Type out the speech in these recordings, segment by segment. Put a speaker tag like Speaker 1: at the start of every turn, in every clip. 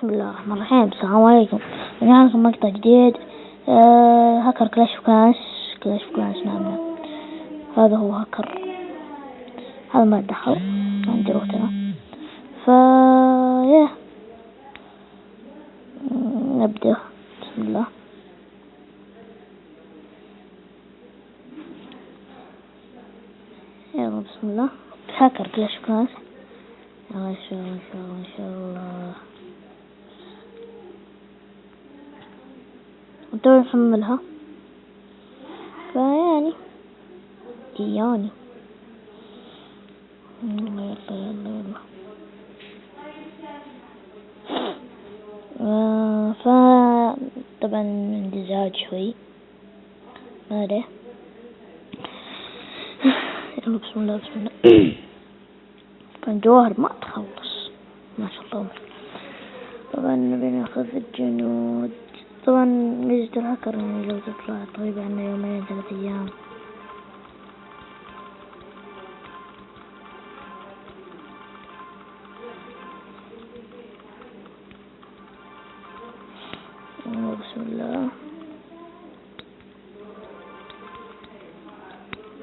Speaker 1: بسم الله الرحمن الرحيم. السلام عليكم. رجعنا لكم مقطع جديد. هاكر كلاش اوف كلانس. نعم هذا هو هاكر. هذا ما دخل عندي روتنا. يا نبدأ. بسم الله. يلا بسم الله. هاكر كلاش اوف كلانس. ان شاء الله ونتوي نحملها. يلا يلا طبعا عندي زعج شوي ما ادري. يلا بسم الله. طبعا جواهر ما تخلص ما شاء الله. طبعا نبي ناخذ الجنود. طبعا ميزة الهاكر يعني لو تطلع طيب عنا 2 3 أيام. بسم الله.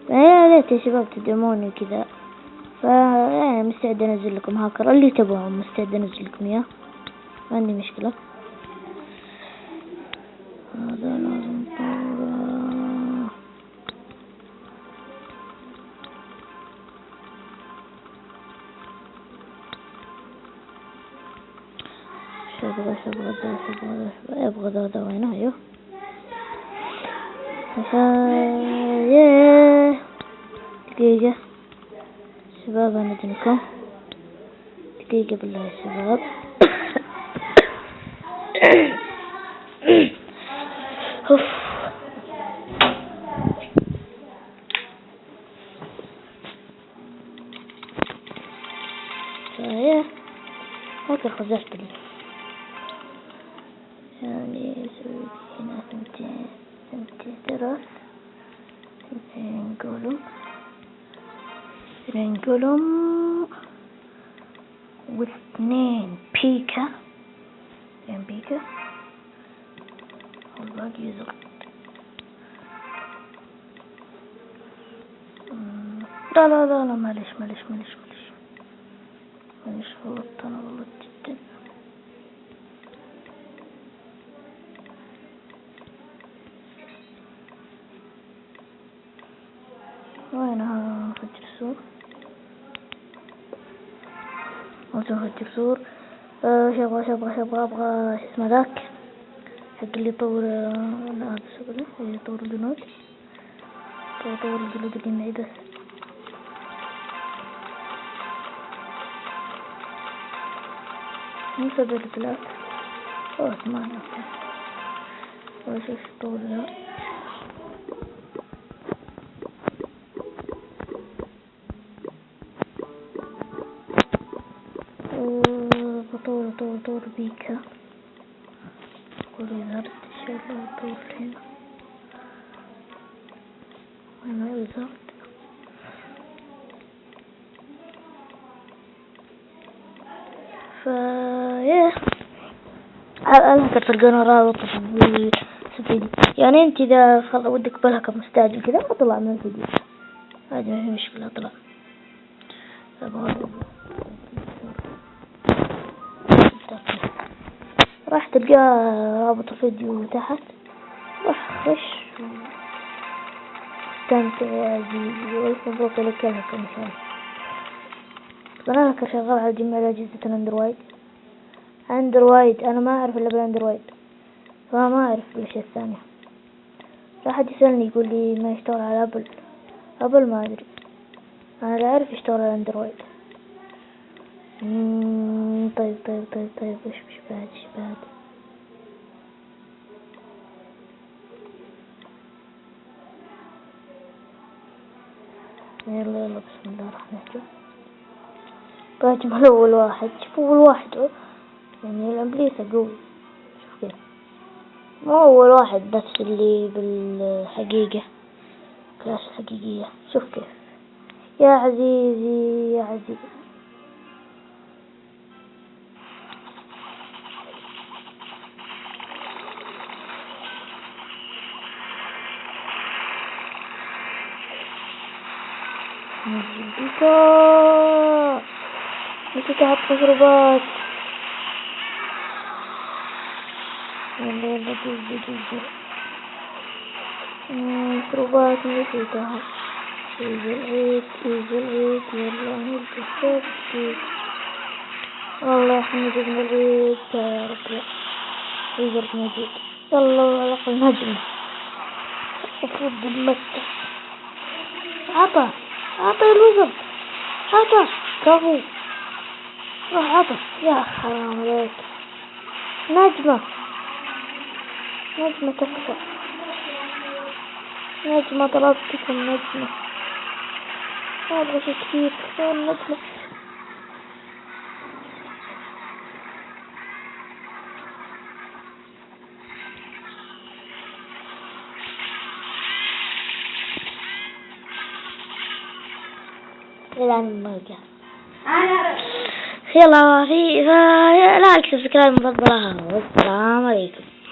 Speaker 1: يا ريت يا شباب تدعموني كذا. يعني مستعد انزل لكم هاكر اللي تبغون، مستعد انزل لكم اياه، ما عندي مشكلة. هذا لازم يبغى ذا وينه. ايوه دقيقة شباب أندنكم دقيقة بالله يا شباب. هاكر خزعت لي يعني سويت هنا 200 درس 2 قلم و2 بيكا والباقي يزرق. لا معلش غلطت أنا جدا. وينها فجر السور؟ فجر السور. أبغى شو اسمه ذاك حق اللي يطور هذا الشغل اللي يطور الجنود. طور الجنود اللي نعيده. مو 7 8 وش طور ذا. طور بيكا ويزرد إن شاء الله. طور هنا وين يزرد. الهكر تلقونه رابط في الفيديو. يعني انت اذا ودك بالهكر مستعجل كذا اطلع من الفيديو عادي، ما في مشكلة. اطلع راح تلقى رابط الفيديو تحت. راح خش استمتع يا عزيزي والمبروك لك الهكر ان شاء الله. انا الهكر شغال على جميع اجهزة اندرويد. انا ما اعرف الا بالاندرويد، فما اعرف الاشياء الثانية. لا احد يسألني يقول لي ما يشتغل على ابل ما ادري. انا لا اعرف يشتغل على اندرويد. طيب وش بعد يلا بسم الله الرحمن الرحيم. باجمل اول واحد. شوف اول واحد يعني الامبليسة قوي. شوف كيف مو اول واحد نفس اللي بالحقيقة كلاس الحقيقية. شوف كيف يا عزيزي بيكا نسيت احط مشروبات. يلا دقيقة مشروبات نسيتها. يجي العيد يلا نلبس جديد. والله احنا جبنا العيد يا رب. يجي المجيد يلا على النجمة المفروض بنمسح. عطا الوزر عطا كفو روح عطا يا حرام عليك. نجمة تكفى. نجمة طلبتكم نجمة. ما أبغى شي كثير كفاية النجمة. الآن مرجع يلا لايك سبسكرايب مفضلها والسلام عليكم.